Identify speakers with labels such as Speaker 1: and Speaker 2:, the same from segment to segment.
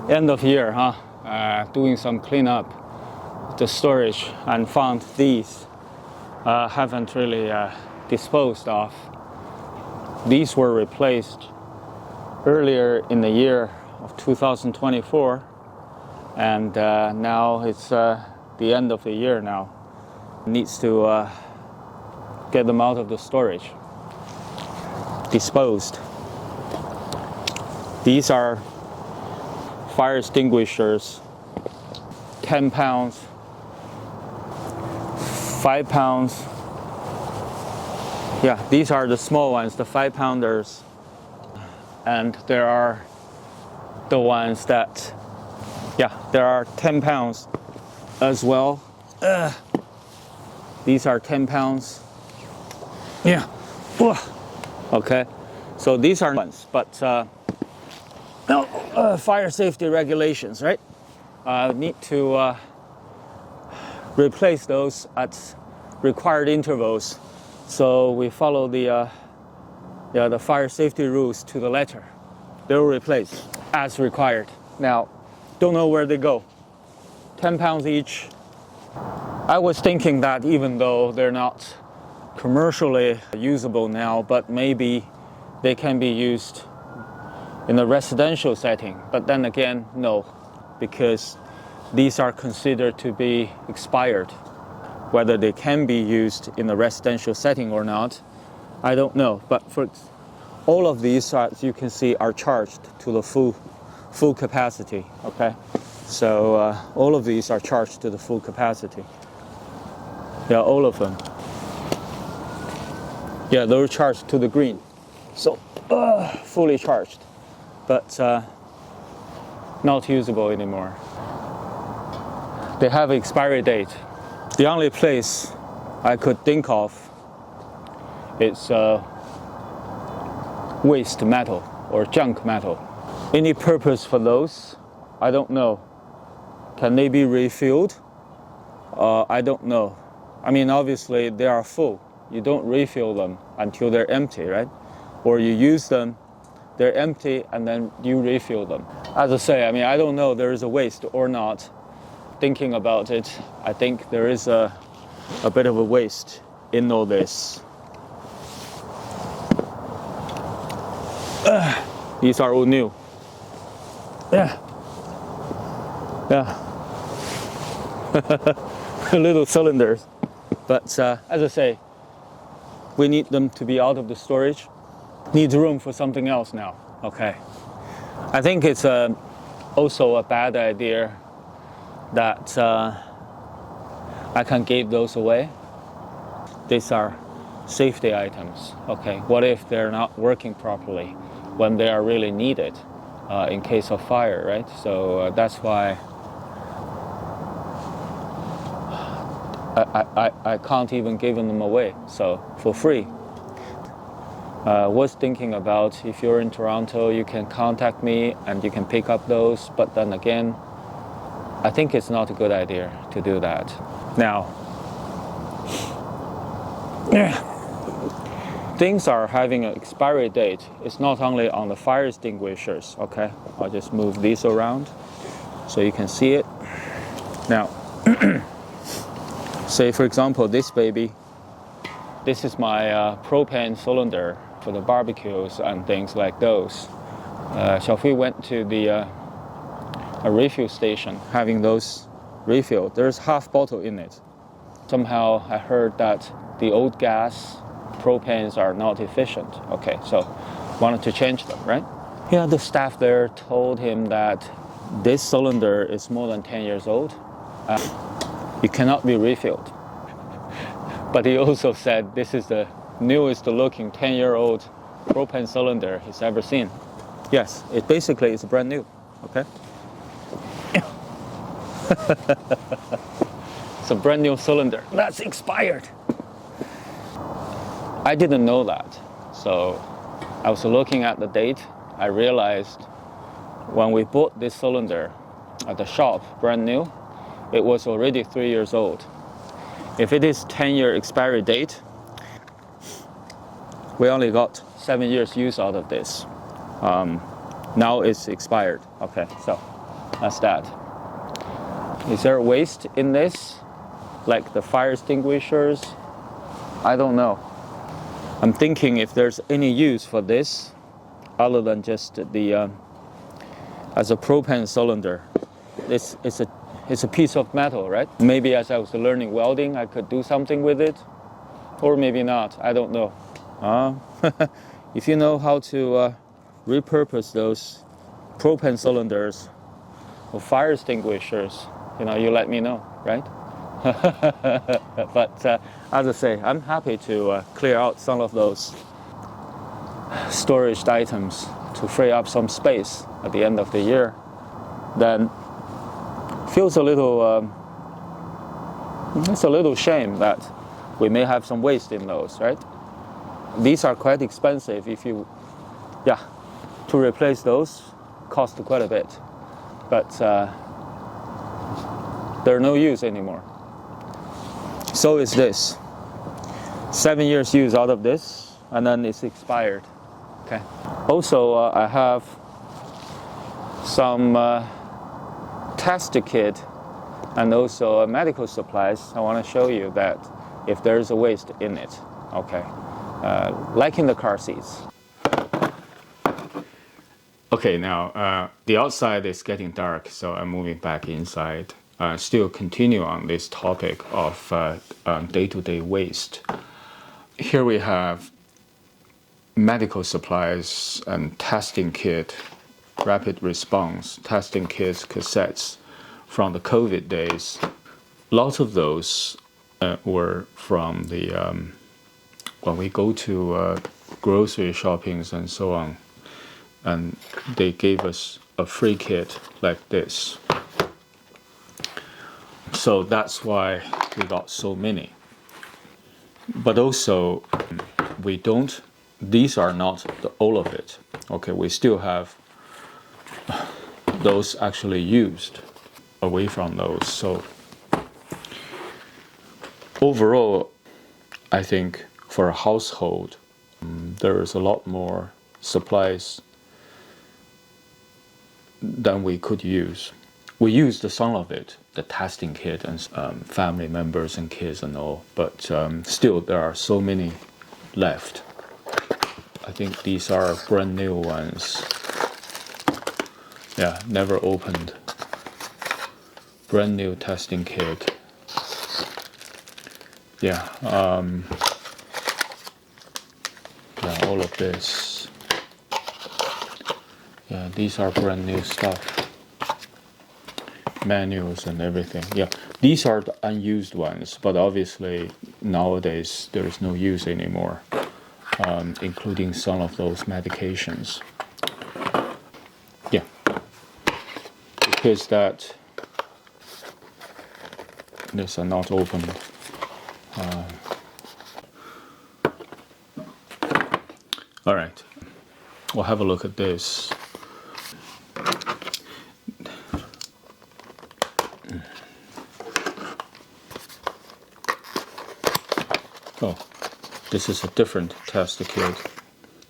Speaker 1: End of year, huh? Doing some cleanup, the storage, and found these. Haven't really disposed of. These were replaced earlier in the year of 2024, and now it's the end of the year now. Needs to get them out of the storage, disposed. These are fire extinguishers, 10 pounds, 5 pounds. Yeah, these are the small ones, the 5-pounders. And there are the ones that, yeah, there are 10 pounds as well. These are 10 pounds. Yeah. Okay. So these are ones, but fire safety regulations, right? Need to replace those at required intervals. So we follow the fire safety rules to the letter. They'll replace as required. Now, don't know where they go. 10 pounds each. I was thinking that even though they're not commercially usable now, but maybe they can be used in a residential setting. But then again, no, because these are considered to be expired. Whether they can be used in a residential setting or not, I don't know. But for all of these, as you can see, are charged to the full capacity. Okay, so all of these are charged to the full capacity. Yeah, all of them. Yeah, they're charged to the green, so fully charged, but not usable anymore. They have an expiry date. The only place I could think of is waste metal or junk metal. Any purpose for those? I don't know. Can they be refilled? I don't know. I mean, obviously they are full. You don't refill them until they're empty, right? Or you use them, they're empty, and then you refill them. As I say, I mean, I don't know there is a waste or not. Thinking about it, I think there is a bit of a waste in all this. These are all new. Yeah. Little cylinders. But as I say, we need them to be out of the storage. Needs room for something else now. Okay. I think it's also a bad idea that I can give those away. These are safety items. Okay, what if they're not working properly when they are really needed in case of fire, right? So that's why I can't even give them away, so for free. Was thinking about, if you're in Toronto, you can contact me and you can pick up those, but then again, I think it's not a good idea to do that. Now, things are having an expiry date. It's not only on the fire extinguishers, okay? I'll just move these around so you can see it. Now, say for example, this baby, this is my propane cylinder for the barbecues and things like those. Xiaofei went to a refuel station having those refilled. There's half bottle in it. Somehow I heard that the old gas propanes are not efficient. Okay, so wanted to change them, right? Yeah, the staff there told him that this cylinder is more than 10 years old. It cannot be refilled. But he also said this is the newest looking 10-year-old propane cylinder he's ever seen. Yes, it basically is brand new, okay? It's a brand new cylinder. That's expired. I didn't know that. So I was looking at the date. I realized when we bought this cylinder at the shop, brand new, it was already 3 years old. If it is 10-year expiry date, we only got 7 years use out of this. Now it's expired. Okay, so That's that. Is there waste in this? Like the fire extinguishers? I don't know. I'm thinking if there's any use for this other than just the as a propane cylinder. It's a piece of metal, right? Maybe as I was learning welding, I could do something with it, or maybe not. I don't know. If you know how to repurpose those propane cylinders or fire extinguishers, you let me know, right? But as I say, I'm happy to clear out some of those storage items to free up some space at the end of the year. Then feels a little it's a little shame that we may have some waste in those, right? These are quite expensive. If you to replace those cost quite a bit, but they're no use anymore. So is this. 7 years use out of this, and then it's expired. Okay. Also, I have some test kit and also medical supplies. I want to show you that if there's a waste in it. Okay. Like in the car seats. Okay, now the outside is getting dark, so I'm moving back inside. Still continue on this topic of day-to-day waste. Here we have medical supplies and testing kit, rapid response testing kits, cassettes from the COVID days. Lots of those were from the when we go to grocery shoppings and so on, and they gave us a free kit like this. So that's why we got so many. But also, these are not all of it. Okay, we still have those actually used away from those. So overall, I think for a household, there is a lot more supplies than we could use. We used some of it, the testing kit and family members and kids and all, but still there are so many left. I think these are brand new ones. Yeah, never opened. Brand new testing kit. Yeah, all of this. Yeah, these are brand new stuff. Manuals and everything. Yeah, these are the unused ones, but obviously nowadays there is no use anymore, including some of those medications. Yeah, because that these are not opened. All right, we'll have a look at this. Oh, this is a different test kit.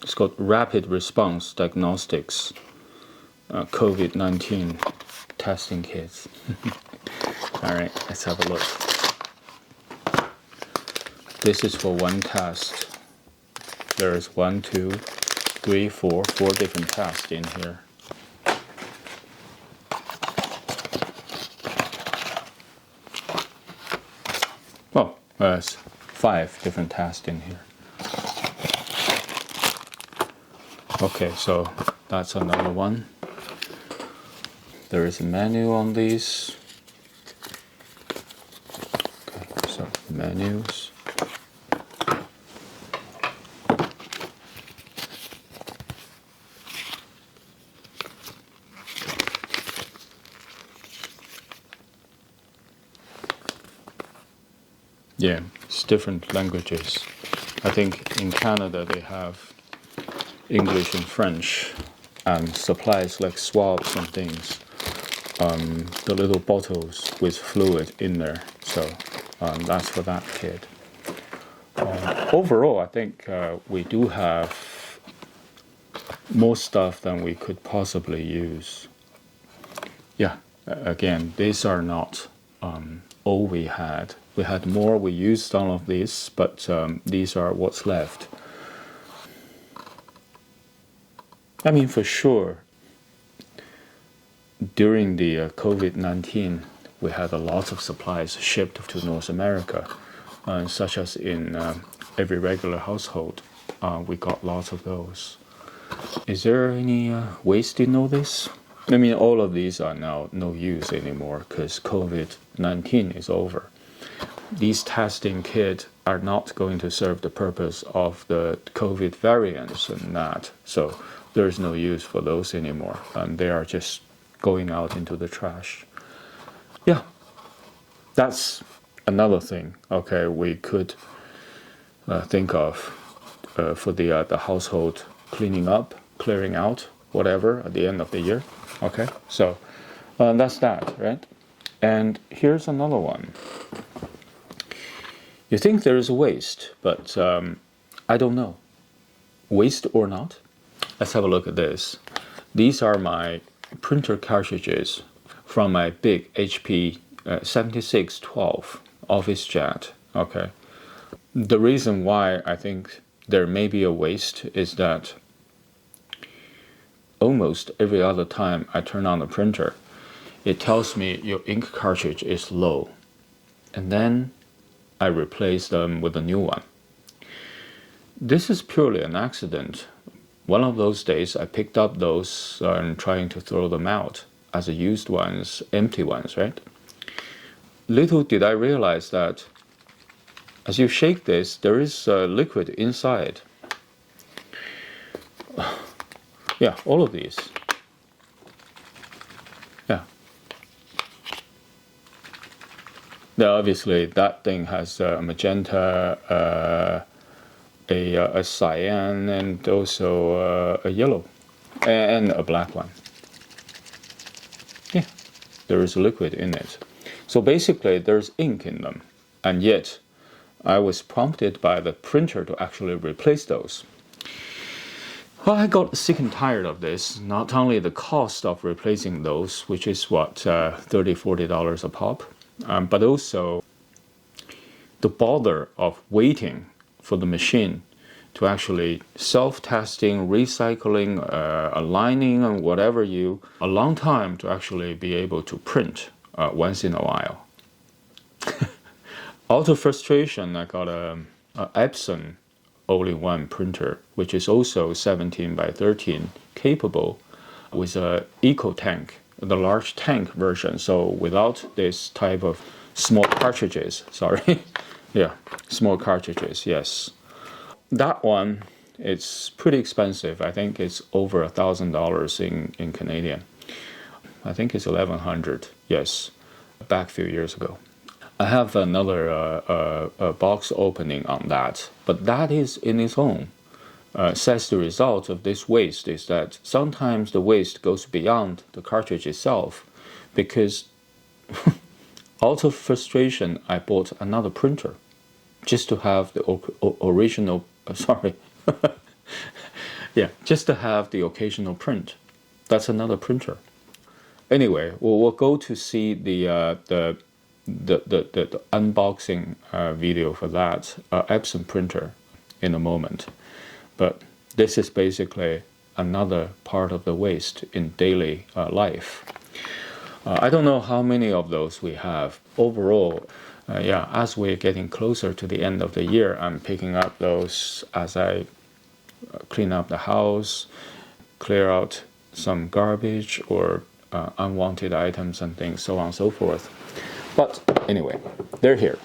Speaker 1: It's called Rapid Response Diagnostics COVID-19 Testing Kits. All right, let's have a look. This is for one test. There is 1, 2, 3, 4 different tests in here. Oh, there's 5 different tests in here. Okay, so that's another one. There is a menu on these. Okay, so menus. Yeah, it's different languages. I think in Canada they have English and French, and supplies like swabs and things. The little bottles with fluid in there. So that's for that kit. Overall, I think we do have more stuff than we could possibly use. yeah, again, these are not all we had. We had more, we used some of these, but these are what's left. I mean, for sure, during the COVID-19, we had a lot of supplies shipped to North America, such as in every regular household. We got lots of those. Is there any waste in all this? I mean, all of these are now no use anymore because COVID-19 is over. These testing kits are not going to serve the purpose of the COVID variants and that. So there's no use for those anymore. And they are just going out into the trash. Yeah, that's another thing, okay, we could think of for the household cleaning up, clearing out, whatever, at the end of the year. Okay, so that's that, right? And here's another one. You think there is waste, but I don't know. Waste or not? Let's have a look at this. These are my printer cartridges from my big HP 7612 Office Jet. Okay. The reason why I think there may be a waste is that almost every other time I turn on the printer, it tells me your ink cartridge is low. And then I replace them with a new one. This is purely an accident. One of those days I picked up those and trying to throw them out as a used ones, empty ones, right? Little did I realize that as you shake this, there is liquid inside. Yeah, all of these. Yeah. Now, obviously, that thing has a magenta, a cyan, and also a yellow, and a black one. Yeah, there is liquid in it. So basically, there's ink in them, and yet I was prompted by the printer to actually replace those. Well, I got sick and tired of this. Not only the cost of replacing those, which is what, $30, $40 a pop, but also the bother of waiting for the machine to actually self-testing, recycling, aligning, and whatever a long time to actually be able to print once in a while. Out of frustration, I got a Epson all-in-one printer, which is also 17 by 13 capable with a eco tank, the large tank version. So without this type of small cartridges, sorry. Yeah, small cartridges, yes. That one, it's pretty expensive. I think it's over $1,000 in Canadian. I think it's 1,100, yes, back a few years ago. I have another box opening on that, but that is in its own. Says the result of this waste is that sometimes the waste goes beyond the cartridge itself, because out of frustration, I bought another printer just to have the original, sorry, yeah, just to have the occasional print. That's another printer. Anyway, we'll go to see the unboxing video for that Epson printer in a moment. But this is basically another part of the waste in daily life. I don't know how many of those we have. Overall, yeah, as we're getting closer to the end of the year, I'm picking up those as I clean up the house, clear out some garbage or unwanted items and things, so on and so forth. But anyway, they're here.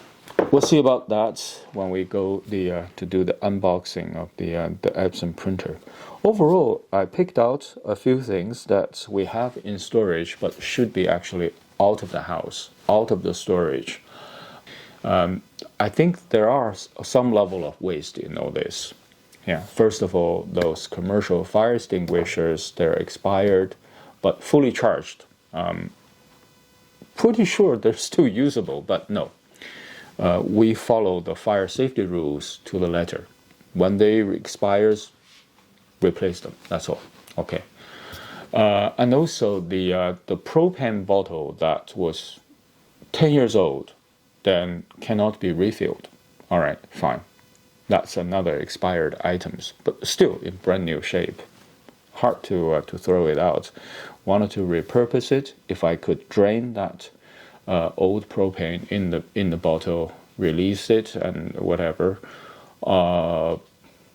Speaker 1: We'll see about that when we go to do the unboxing of the Epson printer. Overall, I picked out a few things that we have in storage but should be actually out of the house, out of the storage. I think there are some level of waste in all this. Yeah, first of all, those commercial fire extinguishers, they're expired but fully charged. Pretty sure they're still usable, but no. We follow the fire safety rules to the letter. When they expires, replace them. That's all. Okay. And also the propane bottle that was 10 years old then cannot be refilled. All right, fine. That's another expired items, but still in brand new shape. Hard to throw it out. Wanted to repurpose it. If I could drain that old propane in the bottle, release it and whatever,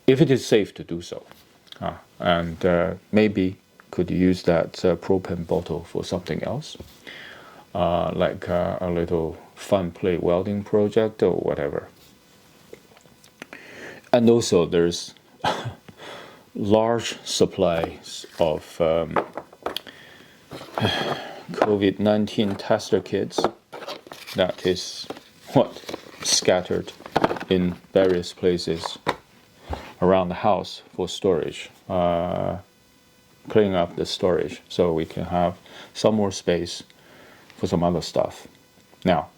Speaker 1: if it is safe to do so, and maybe could use that propane bottle for something else, like a little fun play welding project or whatever. And also there's large supplies of COVID-19 tester kits that is scattered in various places around the house for storage, cleaning up the storage so we can have some more space for some other stuff. Now,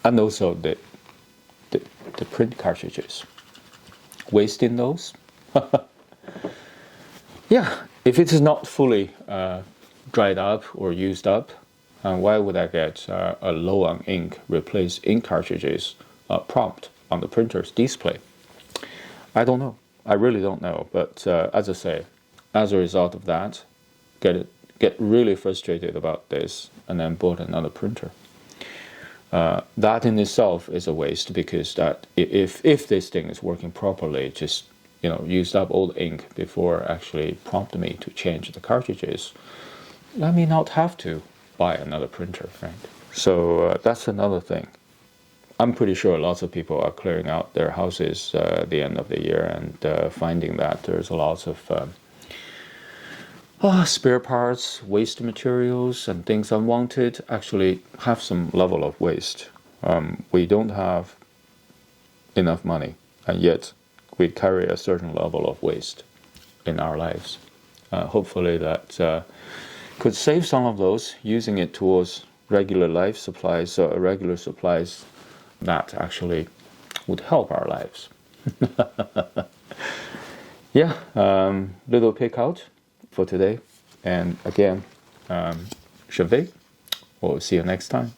Speaker 1: and also the print cartridges. Wasting those? Yeah, if it is not fully dried up or used up, why would I get a low on ink replace ink cartridges prompt on the printer's display? I don't know. I really don't know. But as I say, as a result of that, get really frustrated about this and then bought another printer. That in itself is a waste, because that if this thing is working properly, just used up old ink before actually prompting me to change the cartridges, let me not have to buy another printer, right? So that's another thing. I'm pretty sure lots of people are clearing out their houses at the end of the year and finding that there's lots of spare parts, waste materials, and things unwanted actually have some level of waste. We don't have enough money, and yet we carry a certain level of waste in our lives. Hopefully that could save some of those, using it towards regular life supplies, regular supplies that actually would help our lives. Yeah, little pick out for today. And again, Shave. We'll see you next time.